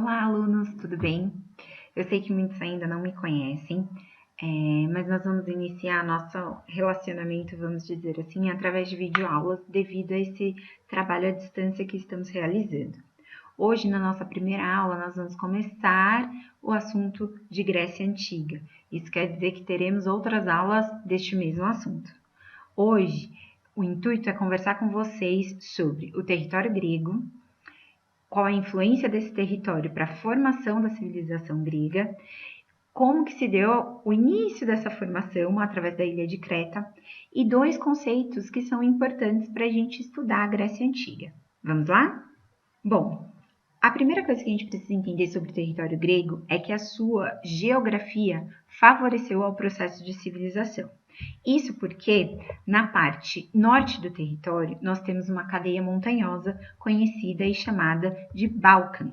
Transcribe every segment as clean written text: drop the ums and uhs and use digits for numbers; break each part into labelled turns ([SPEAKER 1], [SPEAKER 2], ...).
[SPEAKER 1] Olá, alunos, tudo bem? Eu sei que muitos ainda não me conhecem, mas nós vamos iniciar nosso relacionamento, vamos dizer assim, através de videoaulas, devido a esse trabalho à distância que estamos realizando. Hoje, na nossa primeira aula, nós vamos começar o assunto de Grécia Antiga. Isso quer dizer que teremos outras aulas deste mesmo assunto. Hoje, o intuito é conversar com vocês sobre o território grego, qual a influência desse território para a formação da civilização grega, como que se deu o início dessa formação através da ilha de Creta e dois conceitos que são importantes para a gente estudar a Grécia Antiga. Vamos lá? Bom, a primeira coisa que a gente precisa entender sobre o território grego é que a sua geografia favoreceu ao processo de civilização. Isso porque, na parte norte do território, nós temos uma cadeia montanhosa conhecida e chamada de Balcãs.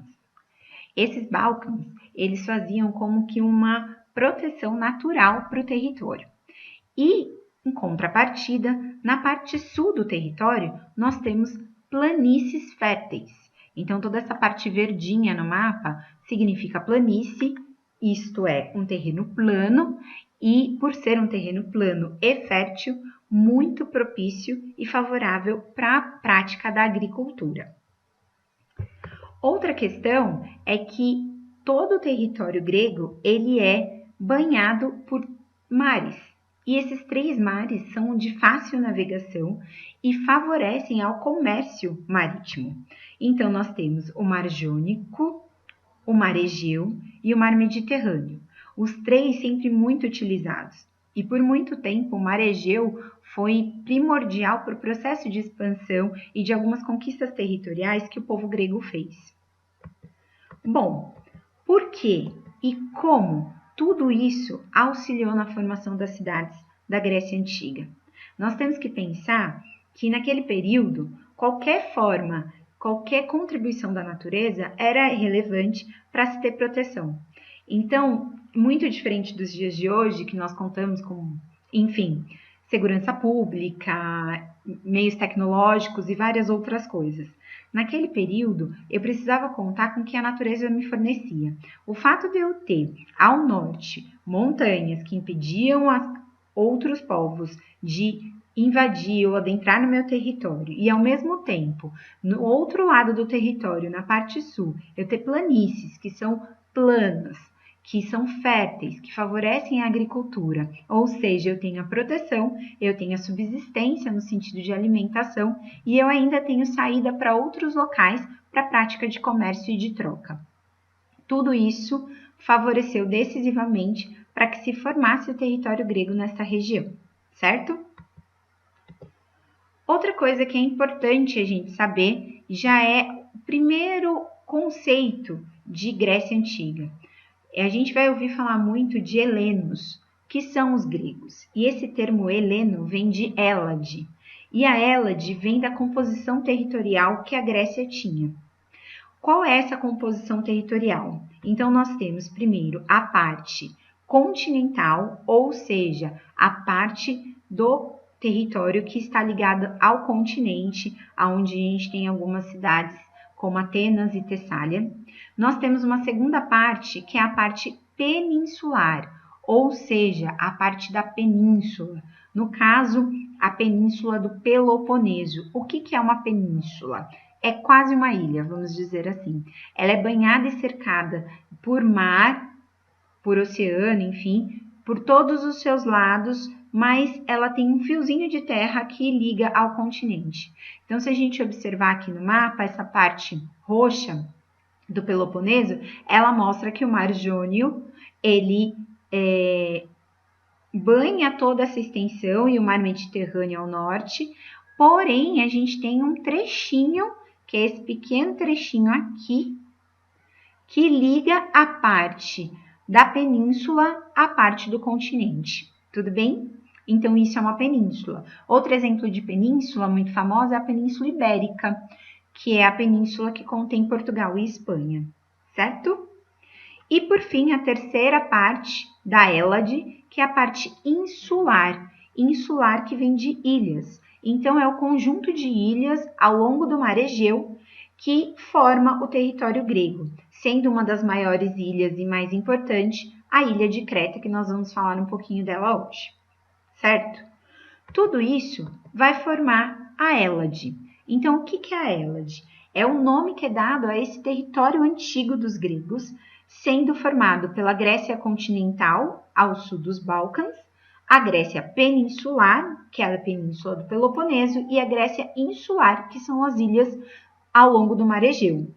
[SPEAKER 1] Esses Balcãs, eles faziam como que uma proteção natural para o território. E, em contrapartida, na parte sul do território, nós temos planícies férteis. Então, toda essa parte verdinha no mapa significa planície, isto é, um terreno plano, e por ser um terreno plano e fértil, muito propício e favorável para a prática da agricultura. Outra questão é que todo o território grego ele é banhado por mares. E esses 3 mares são de fácil navegação e favorecem ao comércio marítimo. Então, nós temos o Mar Jônico, o Mar Egeu e o Mar Mediterrâneo. Os 3 sempre muito utilizados. E por muito tempo, o Mar Egeu foi primordial para o processo de expansão e de algumas conquistas territoriais que o povo grego fez. Bom, por que e como tudo isso auxiliou na formação das cidades da Grécia Antiga? Nós temos que pensar que naquele período, qualquer forma, qualquer contribuição da natureza era relevante para se ter proteção. Então, muito diferente dos dias de hoje, que nós contamos com, enfim, segurança pública, meios tecnológicos e várias outras coisas. Naquele período, eu precisava contar com o que a natureza me fornecia. O fato de eu ter, ao norte, montanhas que impediam outros povos de invadir ou adentrar no meu território e, ao mesmo tempo, no outro lado do território, na parte sul, eu ter planícies que são planas, que são férteis, que favorecem a agricultura, ou seja, eu tenho a proteção, eu tenho a subsistência no sentido de alimentação e eu ainda tenho saída para outros locais para a prática de comércio e de troca. Tudo isso favoreceu decisivamente para que se formasse o território grego nessa região, certo? Outra coisa que é importante a gente saber já é o primeiro conceito de Grécia Antiga. A gente vai ouvir falar muito de helenos, que são os gregos. E esse termo heleno vem de Hélade. E a Hélade vem da composição territorial que a Grécia tinha. Qual é essa composição territorial? Então, nós temos primeiro a parte continental, ou seja, a parte do território que está ligada ao continente, onde a gente tem algumas cidades como Atenas e Tessália. Nós temos uma segunda parte, que é a parte peninsular, ou seja, a parte da península. No caso, a península do Peloponeso. O que é uma península? É quase uma ilha, vamos dizer assim. Ela é banhada e cercada por mar, por oceano, enfim, por todos os seus lados, mas ela tem um fiozinho de terra que liga ao continente. Então, se a gente observar aqui no mapa, essa parte roxa do Peloponeso, ela mostra que o Mar Jônio, ele banha toda essa extensão e o Mar Mediterrâneo ao norte, porém, a gente tem um trechinho, que é esse pequeno trechinho aqui, que liga a parte da península à parte do continente. Tudo bem? Então, isso é uma península. Outro exemplo de península muito famosa é a Península Ibérica, que é a península que contém Portugal e Espanha, certo? E, por fim, a terceira parte da Hélade, que é a parte insular. Insular que vem de ilhas. Então, é o conjunto de ilhas ao longo do Mar Egeu que forma o território grego. sendo uma das maiores ilhas e mais importante, a ilha de Creta, que nós vamos falar um pouquinho dela hoje, certo? Tudo isso vai formar a Hélade. Então, o que é a Hélade? É o nome que é dado a esse território antigo dos gregos, sendo formado pela Grécia continental, ao sul dos Balcãs, a Grécia peninsular, que é a península do Peloponeso, e a Grécia insular, que são as ilhas ao longo do Mar Egeu.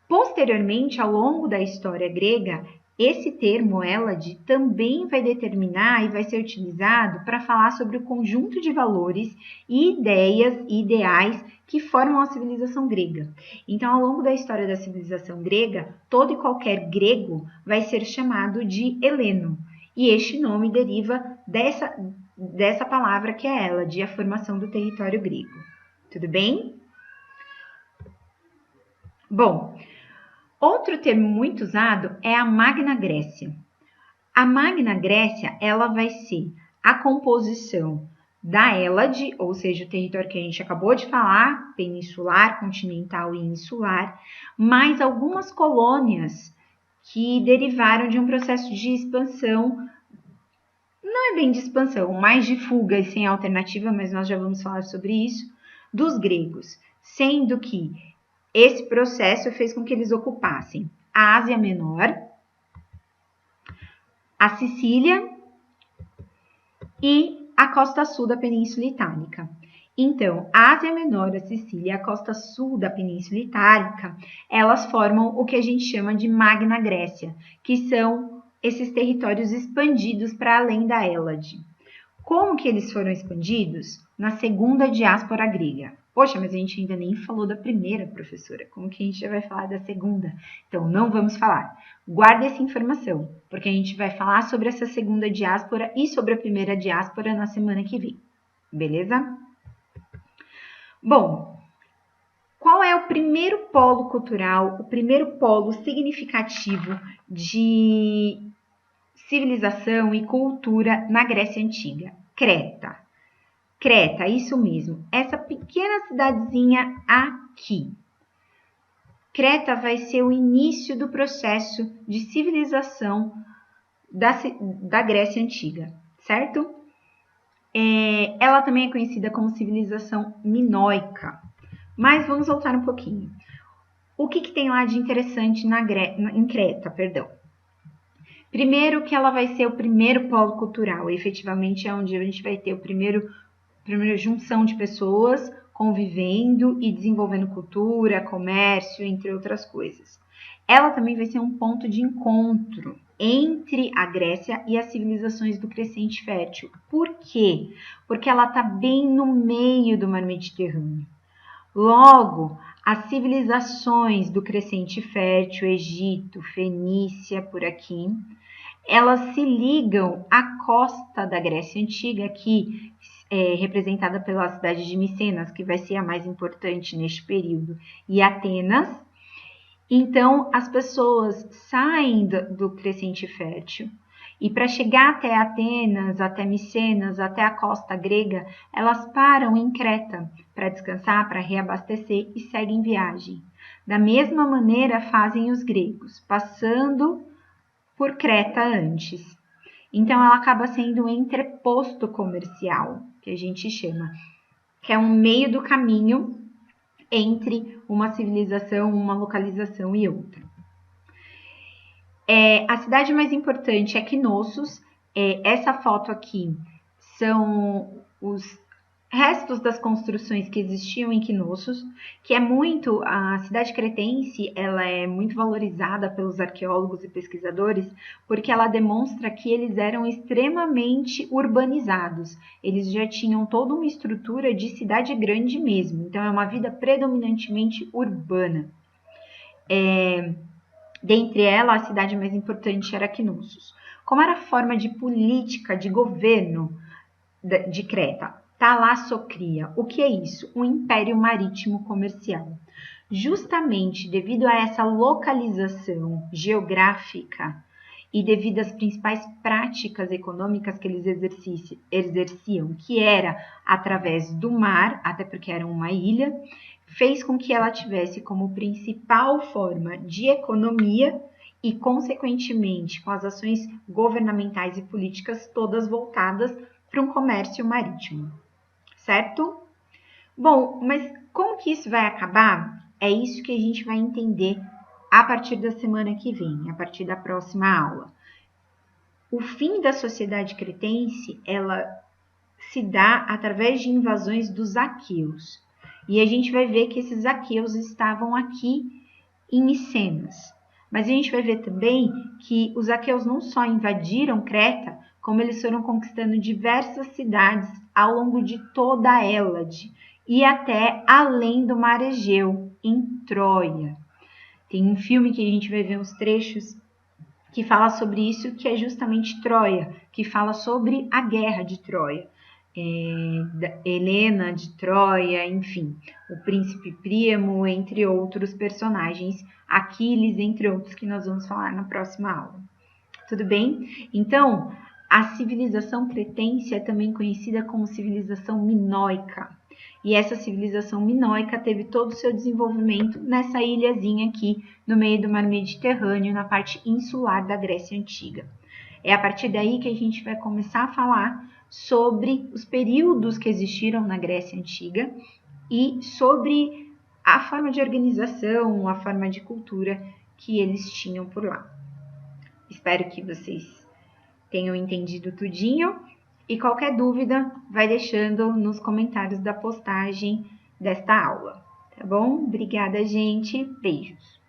[SPEAKER 1] Posteriormente, ao longo da história grega, esse termo Hélade também vai determinar e vai ser utilizado para falar sobre o conjunto de valores e ideias e ideais que formam a civilização grega. Então, ao longo da história da civilização grega, todo e qualquer grego vai ser chamado de heleno. E este nome deriva dessa palavra que é Hélade, a formação do território grego. Tudo bem? Bom, outro termo muito usado é a Magna Grécia. A Magna Grécia, ela vai ser a composição da Hélade, ou seja, o território que a gente acabou de falar, peninsular, continental e insular, mais algumas colônias que derivaram de um processo de expansão, não é bem de expansão, mais de fuga e sem alternativa, mas nós já vamos falar sobre isso, dos gregos, sendo que esse processo fez com que eles ocupassem a Ásia Menor, a Sicília e a costa sul da Península Itálica. Então, a Ásia Menor, a Sicília e a costa sul da Península Itálica, elas formam o que a gente chama de Magna Grécia, que são esses territórios expandidos para além da Hélade. Como que eles foram expandidos? Na segunda diáspora grega. Poxa, mas a gente ainda nem falou da primeira, professora. Como que a gente já vai falar da segunda? Então, não vamos falar. Guarda essa informação, porque a gente vai falar sobre essa segunda diáspora e sobre a primeira diáspora na semana que vem. Beleza? Bom, qual é o primeiro polo cultural, o primeiro polo significativo de civilização e cultura na Grécia Antiga? Creta. Creta, isso mesmo, essa pequena cidadezinha aqui. Creta vai ser o início do processo de civilização da Grécia Antiga, certo? Ela também é conhecida como civilização minoica. Mas vamos voltar um pouquinho. O que tem lá de interessante em Creta, perdão? Primeiro que ela vai ser o primeiro polo cultural, efetivamente é onde a gente vai ter a primeira junção de pessoas convivendo e desenvolvendo cultura, comércio, entre outras coisas. Ela também vai ser um ponto de encontro entre a Grécia e as civilizações do Crescente Fértil. Por quê? Porque ela está bem no meio do Mar Mediterrâneo. Logo, as civilizações do Crescente Fértil, Egito, Fenícia, por aqui, elas se ligam à costa da Grécia Antiga, aqui representada pela cidade de Micenas, que vai ser a mais importante neste período, e Atenas. Então, as pessoas saem do Crescente Fértil e para chegar até Atenas, até Micenas, até a costa grega, elas param em Creta para descansar, para reabastecer e seguem viagem. Da mesma maneira fazem os gregos, passando por Creta antes. Então, ela acaba sendo um entreposto comercial, que a gente chama, que é um meio do caminho entre uma civilização, uma localização e outra. A cidade mais importante é Knossos. Essa foto aqui são os restos das construções que existiam em Knossos, que a cidade cretense, ela é muito valorizada pelos arqueólogos e pesquisadores, porque ela demonstra que eles eram extremamente urbanizados. Eles já tinham toda uma estrutura de cidade grande mesmo, então é uma vida predominantemente urbana. Dentre elas, a cidade mais importante era Knossos. Como era a forma de política, de governo de Creta? Thalassocria. O que é isso? Um império marítimo comercial. Justamente devido a essa localização geográfica e devido às principais práticas econômicas que eles exerciam, que era através do mar, até porque era uma ilha, fez com que ela tivesse como principal forma de economia e, consequentemente, com as ações governamentais e políticas todas voltadas para um comércio marítimo, certo? Bom, mas como que isso vai acabar? É isso que a gente vai entender a partir da semana que vem, a partir da próxima aula. O fim da sociedade cretense, ela se dá através de invasões dos aqueus. E a gente vai ver que esses aqueus estavam aqui em Micenas. Mas a gente vai ver também que os aqueus não só invadiram Creta, como eles foram conquistando diversas cidades ao longo de toda a Hélade e até além do Mar Egeu, em Troia. Tem um filme que a gente vai ver uns trechos que fala sobre isso, que é justamente Troia, que fala sobre a guerra de Troia. Helena de Troia, enfim, o príncipe Príamo, entre outros personagens, Aquiles, entre outros, que nós vamos falar na próxima aula. Tudo bem? Então, a civilização cretense é também conhecida como civilização minoica. E essa civilização minoica teve todo o seu desenvolvimento nessa ilhazinha aqui, no meio do mar Mediterrâneo, na parte insular da Grécia Antiga. É a partir daí que a gente vai começar a falar sobre os períodos que existiram na Grécia Antiga e sobre a forma de organização, a forma de cultura que eles tinham por lá. Espero que vocês tenham entendido tudinho e qualquer dúvida vai deixando nos comentários da postagem desta aula, tá bom? Obrigada, gente. Beijos.